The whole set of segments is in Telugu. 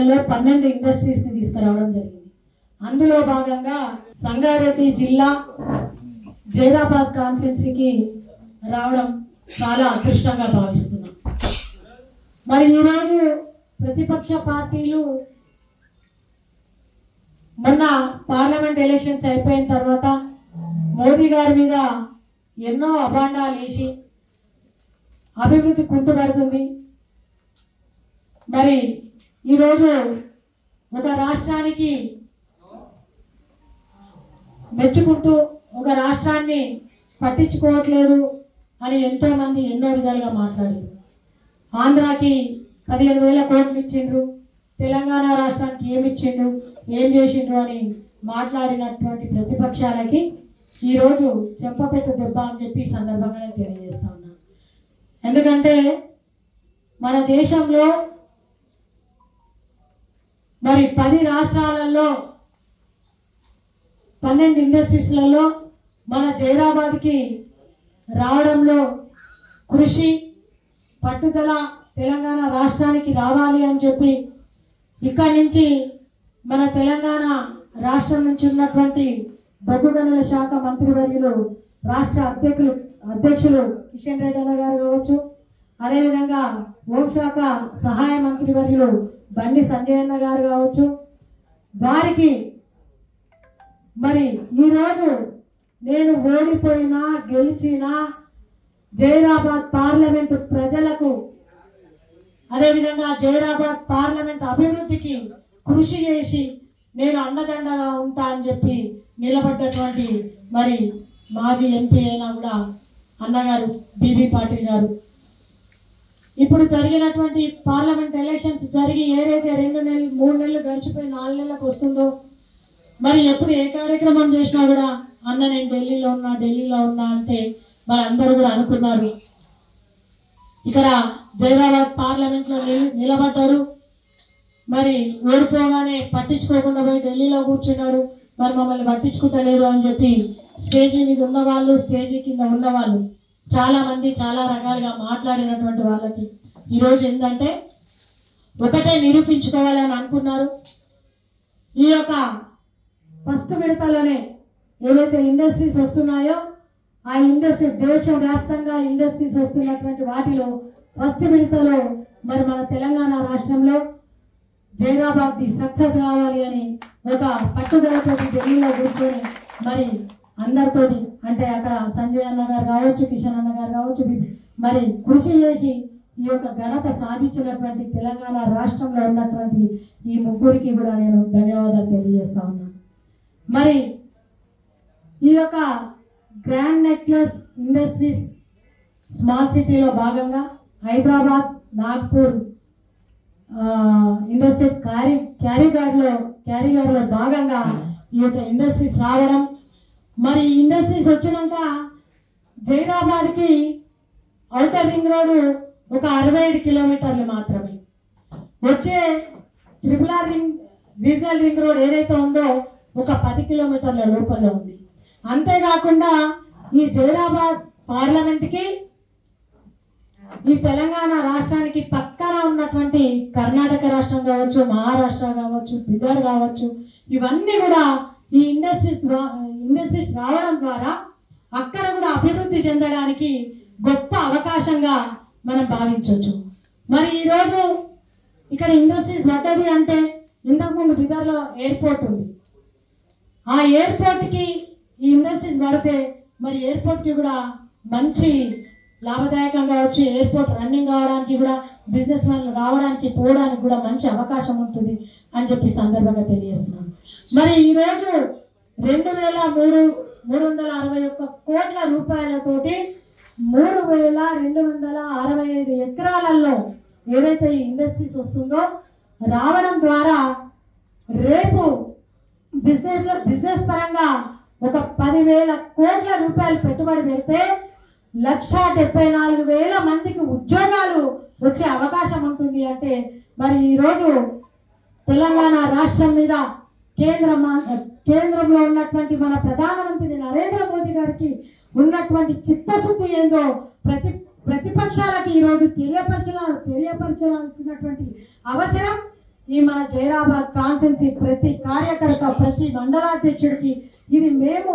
సంవత్సరాలలో 12 ఇండస్ట్రీస్ని తీసుకురావడం జరిగింది. అందులో భాగంగా సంగారెడ్డి జిల్లా జైరాబాద్ కాన్స్టిట్యున్సీకి రావడం చాలా అదృష్టంగా భావిస్తున్నాం. మరి ఈరోజు ప్రతిపక్ష పార్టీలు మొన్న పార్లమెంట్ ఎలక్షన్స్ అయిపోయిన తర్వాత మోదీ గారి మీద ఎన్నో అభాండాలు వేసి అభివృద్ధి కుంటుపడుతుంది. మరి ఈరోజు ఒక రాష్ట్రానికి మెచ్చుకుంటూ ఒక రాష్ట్రాన్ని పట్టించుకోవట్లేదు అని ఎంతో మంది ఎన్నో విధాలుగా మాట్లాడారు. ఆంధ్రాకి 15,000 కోట్లు ఇచ్చిండ్రు, తెలంగాణ రాష్ట్రానికి ఏమిచ్చిండ్రు, ఏం చేసిండ్రు అని మాట్లాడినటువంటి ప్రతిపక్షాలకి ఈరోజు చెంపపెట్టు దెబ్బ అని చెప్పి ఈ సందర్భంగానే తెలియజేస్తా ఉన్నాను. ఎందుకంటే మన దేశంలో మరి 10 రాష్ట్రాలలో 12 ఇండస్ట్రీస్లలో మన జైరాబాద్కి రావడంలో కృషి పట్టుదల తెలంగాణ రాష్ట్రానికి రావాలి అని చెప్పి ఇక్కడి నుంచి మన తెలంగాణ రాష్ట్రం నుంచి ఉన్నటువంటి బొగ్గు గనుల శాఖ మంత్రివర్యులు రాష్ట్ర అధ్యక్షులు కిషన్ రెడ్డి అన్న గారు కావచ్చు, అదేవిధంగా హోంశాఖ సహాయ మంత్రివర్యులు బండి సంజయ్ అన్న గారు కావచ్చు, వారికి మరి ఈరోజు నేను ఓడిపోయినా గెలిచినా జైరాబాద్ పార్లమెంటు ప్రజలకు అదేవిధంగా జైరాబాద్ పార్లమెంట్ అభివృద్ధికి కృషి చేసి నేను అండదండగా ఉంటా అని చెప్పి నిలబడ్డటువంటి మరి మాజీ ఎంపీ అయినా కూడా అన్నగారు బీబీ పాటిల్ గారు. ఇప్పుడు జరిగినటువంటి పార్లమెంట్ ఎలక్షన్స్ జరిగి ఏదైతే 2 నెలలు 3 నెలలు గడిచిపోయి 4 నెలలకు వస్తుందో మరి ఎప్పుడు ఏ కార్యక్రమం చేసినా కూడా అన్న నేను ఢిల్లీలో ఉన్నా అంటే మరి అందరూ కూడా అనుకున్నారు. ఇక్కడ జైరాబాద్ పార్లమెంట్లో నిలబడ్డాడు, మరి ఓడిపోగానే పట్టించుకోకుండా పోయి ఢిల్లీలో కూర్చున్నాడు, మరి మమ్మల్ని పట్టించుకుంటలేరు అని చెప్పి స్టేజీ మీద ఉన్నవాళ్ళు స్టేజీ కింద ఉన్నవాళ్ళు చాలా మంది చాలా రకాలుగా మాట్లాడినటువంటి వాళ్ళకి ఈరోజు ఏంటంటే ఒకటే నిరూపించుకోవాలని అనుకున్నారు. ఈ యొక్క ఫస్ట్ విడతలోనే ఏవైతే ఇండస్ట్రీస్ వస్తున్నాయో ఆ ఇండస్ట్రీ దేశవ్యాప్తంగా ఇండస్ట్రీస్ వస్తున్నటువంటి వాటిలో ఫస్ట్ విడతలో మరి మన తెలంగాణ రాష్ట్రంలో జైరాబాద్ సక్సెస్ కావాలి అని ఒక పట్టుదలతో ఢిల్లీలో కూర్చొని మరి అందరితోటి అంటే అక్కడ సంజయ్ అన్న గారు కావచ్చు, కిషన్ అన్న గారు కావచ్చు, మరి కృషి చేసి ఈ యొక్క ఘనత సాధించినటువంటి తెలంగాణ రాష్ట్రంలో ఉన్నటువంటి ఈ ముగ్గురికి కూడా నేను ధన్యవాదాలు తెలియజేస్తా ఉన్నాను. మరి ఈ యొక్క గ్రాండ్ నెక్లెస్ ఇండస్ట్రీస్ స్మాల్ సిటీలో భాగంగా హైదరాబాద్ నాగ్పూర్ ఇండస్ట్రీ క్యారీగార్లో భాగంగా ఈ యొక్క ఇండస్ట్రీస్ రావడం, మరి ఇండస్ట్రీస్ వచ్చినాక జైరాబాద్కి ఔటర్ రింగ్ రోడ్డు ఒక 65 కిలోమీటర్లు మాత్రమే, వచ్చే RRR రీజనల్ రింగ్ రోడ్ ఏదైతే ఉందో ఒక 10 కిలోమీటర్ల లోపల ఉంది. అంతేకాకుండా ఈ జైరాబాద్ పార్లమెంట్కి ఈ తెలంగాణ రాష్ట్రానికి పక్కన ఉన్నటువంటి కర్ణాటక రాష్ట్రం కావచ్చు, మహారాష్ట్ర కావచ్చు, బిదర్ కావచ్చు, ఇవన్నీ కూడా ఈ ఇండస్ట్రీస్ రావడం ద్వారా అక్కడ కూడా అభివృద్ధి చెందడానికి గొప్ప అవకాశంగా మనం భావించవచ్చు. మరి ఈరోజు ఇక్కడ ఇండస్ట్రీస్ పడ్డది అంటే ఇంతకుముందు బిదర్లో ఎయిర్పోర్ట్ ఉంది, ఆ ఎయిర్పోర్ట్కి ఈ ఇండస్ట్రీస్ పడితే మరి ఎయిర్పోర్ట్కి కూడా మంచి లాభదాయకంగా వచ్చి ఎయిర్పోర్ట్ రన్నింగ్ కావడానికి కూడా బిజినెస్ మ్యాన్లు రావడానికి పోవడానికి కూడా మంచి అవకాశం ఉంటుంది అని చెప్పి సందర్భంగా తెలియజేస్తున్నాను. మరి ఈరోజు 2,361 కోట్ల రూపాయలతోటి 3,265 ఎకరాలలో ఏదైతే ఈ ఇండస్ట్రీస్ వస్తుందో రావడం ద్వారా రేపు బిజినెస్ పరంగా ఒక 10,000 కోట్ల రూపాయలు పెట్టుబడి పెడితే 1,74,000 మందికి ఉద్యోగాలు వచ్చే అవకాశం ఉంటుంది. అంటే మరి ఈరోజు తెలంగాణ రాష్ట్రం మీద కేంద్రంలో ఉన్నటువంటి మన ప్రధానమంత్రి నరేంద్ర మోదీ గారికి ఉన్నటువంటి చిత్తశుద్ధి ఏందో ప్రతిపక్షాలకి ఈరోజు తెలియపరచాల్సినటువంటి అవసరం ఈ మన జైరాబాద్ కాన్స్టిట్యున్సీ ప్రతి కార్యకర్త ప్రతి మండలాధ్యక్షుడికి ఇది మేము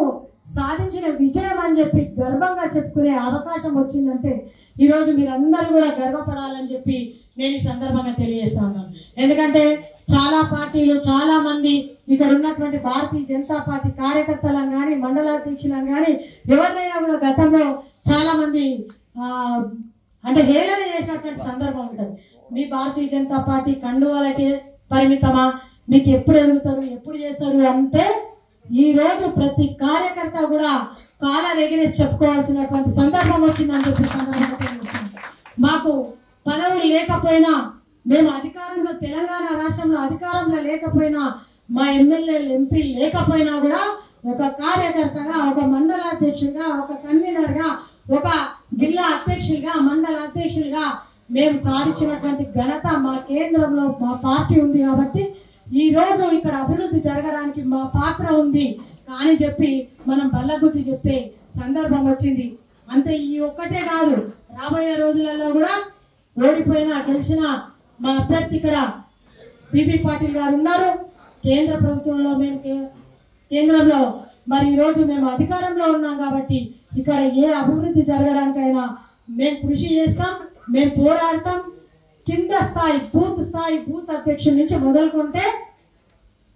సాధించిన విజయం అని చెప్పి గర్వంగా చెప్పుకునే అవకాశం వచ్చిందంటే ఈరోజు మీరందరూ కూడా గర్వపడాలని చెప్పి నేను ఈ సందర్భంగా తెలియజేస్తా ఉన్నాను. ఎందుకంటే చాలా పార్టీలు చాలా మంది ఇక్కడ ఉన్నటువంటి భారతీయ జనతా పార్టీ కార్యకర్తలను కానీ మండలాధ్యక్షులను కానీ ఎవరినైనా కూడా గతంలో చాలా మంది అంటే హేళన చేసినటువంటి సందర్భం ఉంటుంది. మీ భారతీయ జనతా పార్టీ కండువాలకే పరిమితమా, మీకు ఎప్పుడు ఎదుగుతారు ఎప్పుడు చేస్తారు అంటే ఈ రోజు ప్రతి కార్యకర్త కూడా కాలర్ ఎగిరేసి చెప్పుకోవాల్సినటువంటి సందర్భం వచ్చిందని చెప్పి సందర్భంగా మాకు పదవులు లేకపోయినా మేము అధికారంలో తెలంగాణ రాష్ట్రంలో అధికారంలో లేకపోయినా మా ఎమ్మెల్యేలు ఎంపీలు లేకపోయినా కూడా ఒక కార్యకర్తగా ఒక మండలాధ్యక్షుడిగా ఒక కన్వీనర్గా ఒక జిల్లా అధ్యక్షులుగా మండల అధ్యక్షులుగా మేము సాధించినటువంటి ఘనత మా కేంద్రంలో మా పార్టీ ఉంది కాబట్టి ఈ రోజు ఇక్కడ అభివృద్ధి జరగడానికి మా పాత్ర ఉంది కానీ చెప్పి మనం బల్లగుద్ది చెప్పే సందర్భం వచ్చింది. అంతే ఈ ఒక్కటే కాదు, రాబోయే రోజులలో కూడా ఓడిపోయినా గెలిచిన మా అభ్యర్థి ఇక్కడ పిబి పాటిల్ గారు ఉన్నారు. కేంద్ర ప్రభుత్వంలో మేము కేంద్రంలో మరి ఈరోజు మేము అధికారంలో ఉన్నాం కాబట్టి ఇక్కడ ఏ అభివృద్ధి జరగడానికైనా మేము కృషి చేస్తాం, మేము పోరాడతాం. కింద స్థాయి బూత్ అధ్యక్షుడి నుంచి మొదలుకుంటే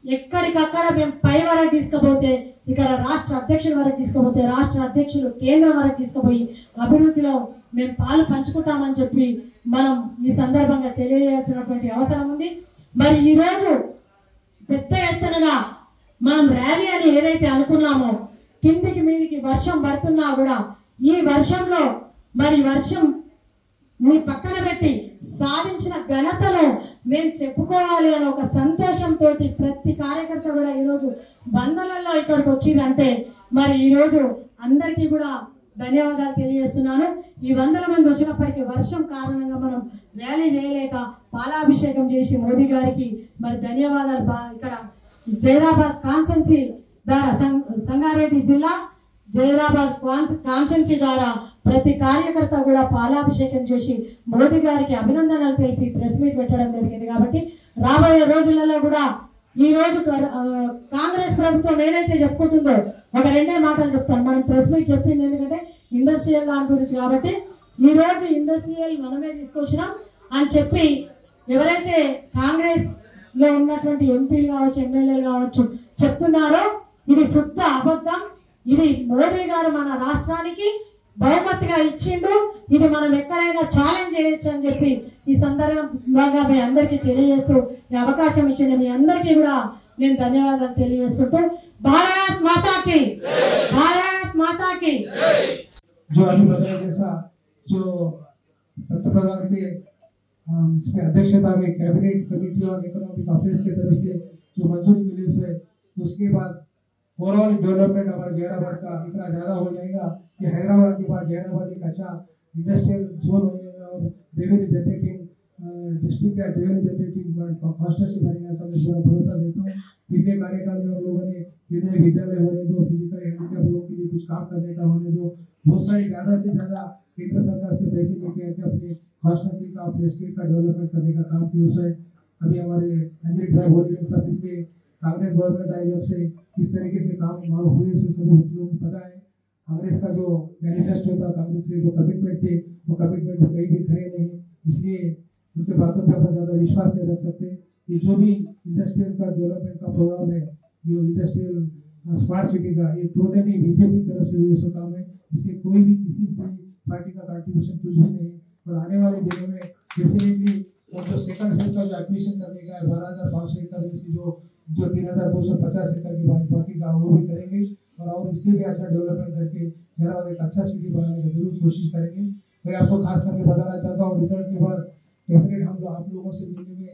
ఎక్కడికక్కడ మేము పై వరకు తీసుకుపోతే ఇక్కడ రాష్ట్ర అధ్యక్షుల వరకు తీసుకుపోతే రాష్ట్ర అధ్యక్షులు కేంద్రం వరకు తీసుకుపోయి అభివృద్ధిలో మేము పాలు పంచుకుంటామని చెప్పి మనం ఈ సందర్భంగా తెలియజేయాల్సినటువంటి అవసరం ఉంది. మరి ఈరోజు పెద్ద ఎత్తునగా మనం ర్యాలీ అని ఏదైతే అనుకున్నామో కిందికి మీదికి వర్షం పడుతున్నా కూడా ఈ వర్షంలో మరి వర్షం మీ పక్కన పెట్టి సాధించిన ఘనతను మేము చెప్పుకోవాలి అని ఒక సంతోషంతో ప్రతి కార్యకర్త కూడా ఈరోజు వందలలో ఇక్కడికి వచ్చిందంటే మరి ఈరోజు అందరికీ కూడా ధన్యవాదాలు తెలియజేస్తున్నాను. ఈ 100 మంది వచ్చినప్పటికీ వర్షం కారణంగా మనం ర్యాలీ చేయలేక పాలాభిషేకం చేసి మోదీ గారికి మరి ధన్యవాదాలు. ఇక్కడ జైరాబాద్ కాన్స్టిట్యున్సీ ద్వారా సంగారెడ్డి జిల్లా జైరాబాద్ కాన్స్టిట్యున్సీ ద్వారా ప్రతి కార్యకర్త కూడా పాలాభిషేకం చేసి మోదీ గారికి అభినందనలు తెలిపి ప్రెస్ మీట్ పెట్టడం జరిగింది. కాబట్టి రాబోయే రోజులలో కూడా ఈ రోజు కాంగ్రెస్ ప్రభుత్వం ఏదైతే చెప్పుకుంటుందో ఒక 2 మాటలు చెప్తాను. మనం ప్రెస్ మీట్ చెప్పింది ఎందుకంటే ఇండస్ట్రియల్ దాని గురించి కాబట్టి ఈ రోజు ఇండస్ట్రియల్ మనమే తీసుకొచ్చినాం అని చెప్పి ఎవరైతే కాంగ్రెస్ లో ఉన్నటువంటి ఎంపీలు కావచ్చు ఎమ్మెల్యేలు కావచ్చు చెప్తున్నారో ఇది శుద్ధ అబద్ధం. ఇది మోదీ గారు మన రాష్ట్రానికి బహుమతిగా ఇచ్చిండు, ఇది మనం ఎక్కడైనా ఛాలెంజ్ చేయొచ్చు అని చెప్పి ఈ సందర్భంగా మీ అందరికీ తెలియజేస్తూ ఈ అవకాశం ఇచ్చిన మీ అందరికీ కూడా నేను ధన్యవాదాలు తెలియజేసుకుంటూ భారత్ మాతాకి जो अभी बताया जैसा जो पंतप्रधान के इसमें अध्यक्षता में कैबिनेट कमेटी और इकोनॉमिक अफेयर्स की तरफ से जो मंजूरी मिली है उसके बाद ओवरऑल डेवलपमेंट हमारे जैराबाद का इतना ज़्यादा हो जाएगा कि हैदराबाद के पास जैराबाद एक अच्छा इंडस्ट्रियल जोन बनेगा और रेवेन्यू जनरेटिंग डिस्ट्रिक्ट का रेवेन्यू जनरेटिंग कॉन्स्टिट्यूंसी बनेगा। सब मैं पूरा भरोसा देता हूँ। पिछले कार्यकाल में हम लोगों ने केंद्रीय विद्यालय होने दो, फिजिकल हैंडीकैप लोगों के लिए कुछ काम करने का होने दो, बहुत सारी ज़्यादा से ज़्यादा केंद्र सरकार से पैसे लेके आके अपने कॉन्स्टिट्यूंसी का अपने स्टेट का डेवलपमेंट करने का काम किया है। अभी हमारे अंजलि साहब बोल रहे सब पिछले कांग्रेस गवर्नमेंट आई जब से इस तरीके से काम मालूम हुए सभी लोगों को पता है। कांग्रेस का जो मैनिफेस्टो था, कांग्रेस के जो कमिटमेंट थे वो कमिटमेंट कहीं भी खड़े नहीं, इसलिए उनके बातों पर अपन ज़्यादा विश्वास नहीं रख सकते। ये जो भी इंडस्ट्रियल का डेवलपमेंट का प्रोग्राम है, जो इंडस्ट्रियल स्मार्ट सिटी का, ये टोटली बीजेपी की तरफ से हुए सो काम है। इसमें कोई भी किसी भी पार्टी का कंट्रीब्यूशन कुछ भी नहीं। और आने वाले दिनों में डेफिनेटली जो सेकंड फेज का जो एडमिशन करने का है 12,500 एकड़ में से जो 3,250 एकड़ के बाकी का वो भी करेंगे और इससे भी अच्छा डेवलपमेंट करके जैराबाद एक अच्छा सिटी बनाने की जरूर कोशिश करेंगे। मैं आपको खास करके बताना चाहता हूँ रिजल्ट के बाद डेफिनेट हम लोग आप लोगों से मिलने में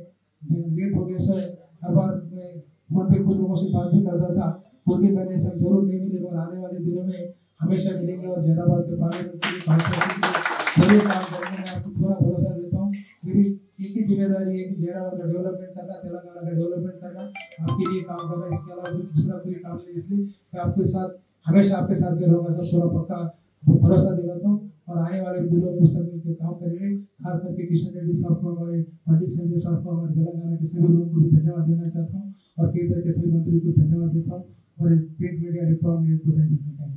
लेट हो गया सर। हर बार मैं फोन पे कुछ लोगों से बात भी करता था, 2 दिन मैंने सब जरूर नहीं मिले और आने वाले दिनों में हमेशा मिलेंगे और जैराबाद के पार्लियामेंट के लिए जरूर काम करेंगे। मैं आपको पूरा भरोसा देता हूँ। मेरी एक ही जिम्मेदारी है कि जैराबाद का डेवलपमेंट करना, तेलंगाना का डेवलपमेंट करना, आपके लिए काम करना, इसके अलावा दूसरा कोई काम नहीं। इसलिए मैं आपके साथ हमेशा आपके साथ भी रहूँगा सर, पूरा पक्का भरोसा दिलाता हूँ। और आने वाले दिनों में सब मिलकर काम करेंगे। खास करके किशन रेड्डी साहब को, हमारे पंडित संजय साहब को, हमारे तेलंगाना के सभी लोगों को भी धन्यवाद देना चाहता हूँ और केंद्र के सभी मंत्री को धन्यवाद देता हूँ और प्रिंट मीडिया, इलेक्ट्रॉनिक मीडिया को धन्यवाद देता हूँ।